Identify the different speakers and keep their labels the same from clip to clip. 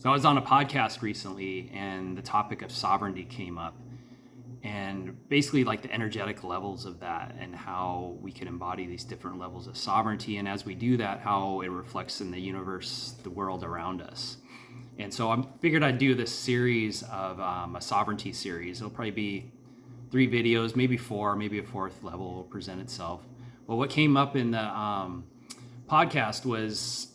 Speaker 1: So I was on a podcast recently and the topic of sovereignty came up, and basically like the energetic levels of that and how we can embody these different levels of sovereignty. And as we do that, how it reflects in the universe, the world around us. And so I figured I'd do this series of a sovereignty series. It'll probably be 3 videos, maybe 4, maybe a fourth level will present itself. But what came up in the podcast was,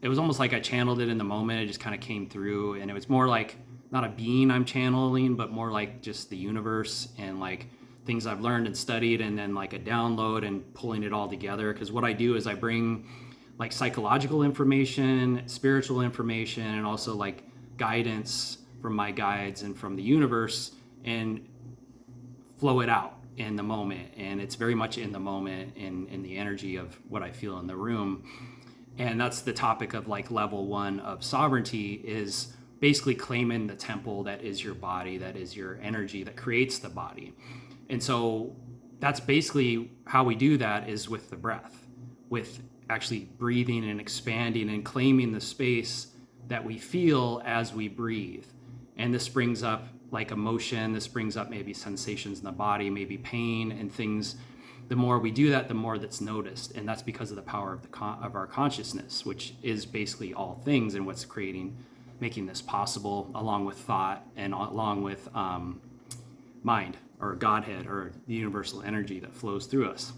Speaker 1: it was almost like I channeled it in the moment. It just kind of came through, and it was more like not a being I'm channeling, but more like just the universe and like things I've learned and studied, and then like a download and pulling it all together. Because what I do is I bring like psychological information, spiritual information, and also like guidance from my guides and from the universe, and flow it out in the moment. And it's very much in the moment, in the energy of what I feel in the room. And that's the topic of like level 1 of sovereignty, is basically claiming the temple that is your body, that is your energy, that creates the body. And so that's basically how we do that, is with the breath, with actually breathing and expanding and claiming the space that we feel as we breathe. And this brings up like emotion, this brings up maybe sensations in the body, maybe pain and things. The more we do that, the more that's noticed. And that's because of the power of of our consciousness, which is basically all things, and what's making this possible, along with thought and along with mind, or Godhead, or the universal energy that flows through us.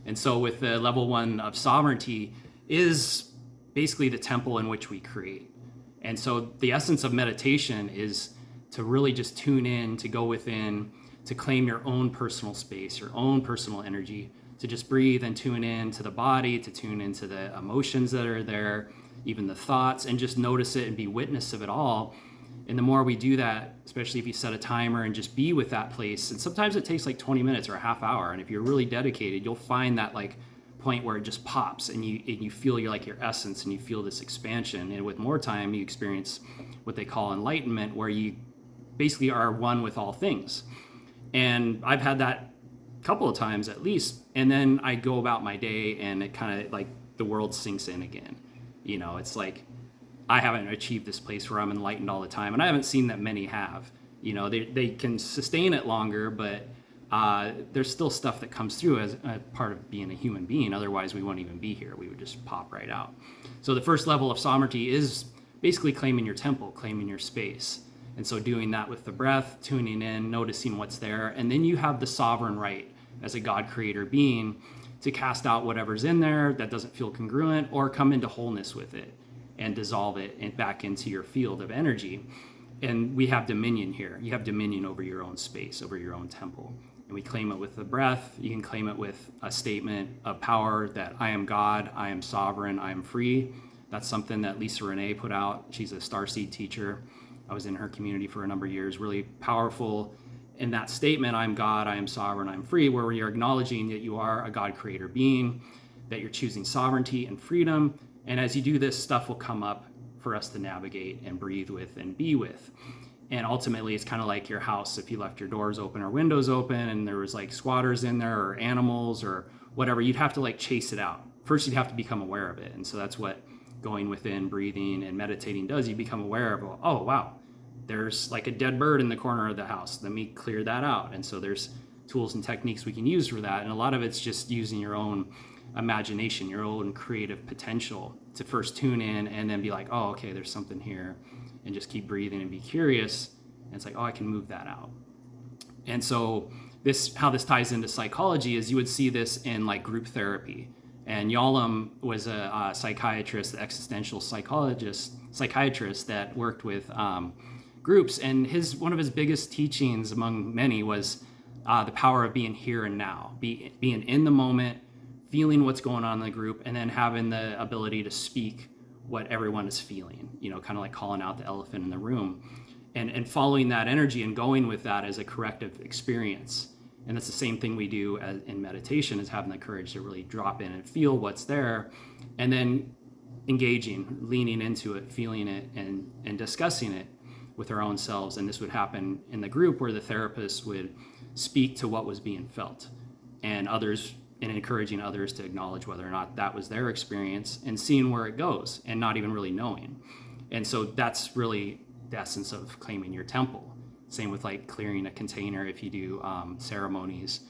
Speaker 1: And so with the level 1 of sovereignty is basically the temple in which we create. And so the essence of meditation is to really just tune in, to go within, to claim your own personal space, your own personal energy, to just breathe and tune in to the body, to tune into the emotions that are there, even the thoughts, and just notice it and be witness of it all. And the more we do that, especially if you set a timer and just be with that place, and sometimes it takes like 20 minutes or a half hour, and if you're really dedicated, you'll find that like point where it just pops, and you feel your essence, and you feel this expansion. And with more time, you experience what they call enlightenment, where you basically are one with all things. And I've had that a couple of times at least. And then I go about my day, and it kind of like the world sinks in again. It's like I haven't achieved this place where I'm enlightened all the time. And I haven't seen that many have. They can sustain it longer, but there's still stuff that comes through as a part of being a human being. Otherwise, we wouldn't even be here. We would just pop right out. So the first level of sovereignty is basically claiming your temple, claiming your space. And so doing that with the breath, tuning in, noticing what's there. And then you have the sovereign right as a God creator being to cast out whatever's in there that doesn't feel congruent, or come into wholeness with it and dissolve it back into your field of energy. And we have dominion here. You have dominion over your own space, over your own temple. And we claim it with the breath. You can claim it with a statement of power that I am God, I am sovereign, I am free. That's something that Lisa Renee put out. She's a starseed teacher. I was in her community for a number of years, really powerful in that statement, I'm God, I am sovereign, I'm free, where you're acknowledging that you are a God creator being, that you're choosing sovereignty and freedom. And as you do this, stuff will come up for us to navigate and breathe with and be with. And ultimately, it's kind of like your house. If you left your doors open or windows open and there was like squatters in there or animals or whatever, you'd have to like chase it out. First, you'd have to become aware of it. And so that's what going within, breathing, and meditating does. You become aware of, oh, wow, there's like a dead bird in the corner of the house. Let me clear that out. And so there's tools and techniques we can use for that. And a lot of it's just using your own imagination, your own creative potential to first tune in and then be like, oh, okay, there's something here, and just keep breathing and be curious. And it's like, oh, I can move that out. And so how this ties into psychology is you would see this in like group therapy. And Yalom was a psychiatrist, existential psychiatrist that worked with groups. And one of his biggest teachings among many was the power of being here and now, being in the moment, feeling what's going on in the group, and then having the ability to speak what everyone is feeling, kind of like calling out the elephant in the room, and following that energy and going with that as a corrective experience. And that's the same thing we do in meditation, is having the courage to really drop in and feel what's there, and then engaging, leaning into it, feeling it, and discussing it with our own selves. And this would happen in the group, where the therapist would speak to what was being felt, and encouraging others to acknowledge whether or not that was their experience, and seeing where it goes, and not even really knowing. And so that's really the essence of claiming your temple. Same with like clearing a container. If you do ceremonies,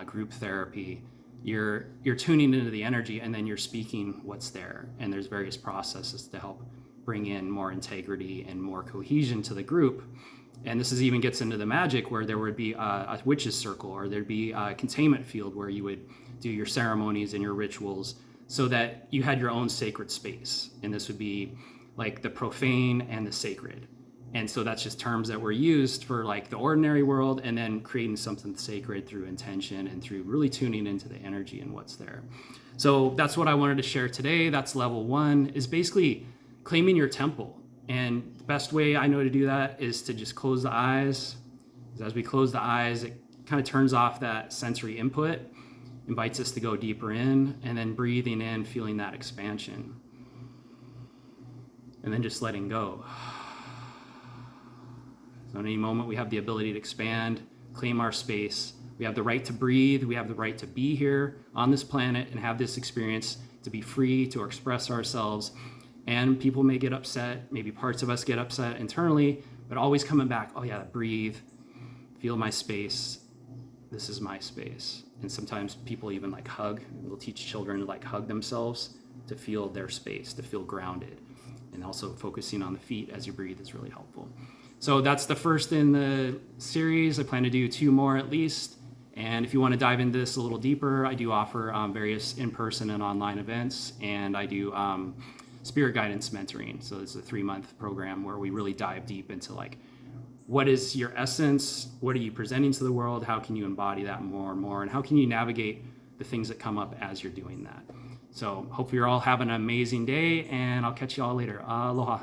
Speaker 1: group therapy, you're tuning into the energy, and then you're speaking what's there. And there's various processes to help bring in more integrity and more cohesion to the group. And this even gets into the magic, where there would be a witch's circle, or there'd be a containment field where you would do your ceremonies and your rituals, so that you had your own sacred space. And this would be like the profane and the sacred. And so that's just terms that were used for like the ordinary world, and then creating something sacred through intention and through really tuning into the energy and what's there. So that's what I wanted to share today. That's level 1, is basically claiming your temple. And the best way I know to do that is to just close the eyes. As we close the eyes, it kind of turns off that sensory input, invites us to go deeper in, and then breathing in, feeling that expansion. And then just letting go. So in any moment, we have the ability to expand, claim our space. We have the right to breathe. We have the right to be here on this planet and have this experience, to be free, to express ourselves. And people may get upset. Maybe parts of us get upset internally, but always coming back, oh yeah, breathe, feel my space. This is my space. And sometimes people even like hug. We'll teach children to like hug themselves to feel their space, to feel grounded. And also focusing on the feet as you breathe is really helpful. So that's the first in the series. I plan to do 2 more at least. And if you want to dive into this a little deeper, I do offer various in-person and online events. And I do spirit guidance mentoring. So it's a 3-month program where we really dive deep into like, what is your essence? What are you presenting to the world? How can you embody that more and more? And how can you navigate the things that come up as you're doing that? So hopefully you're all having an amazing day, and I'll catch you all later. Aloha.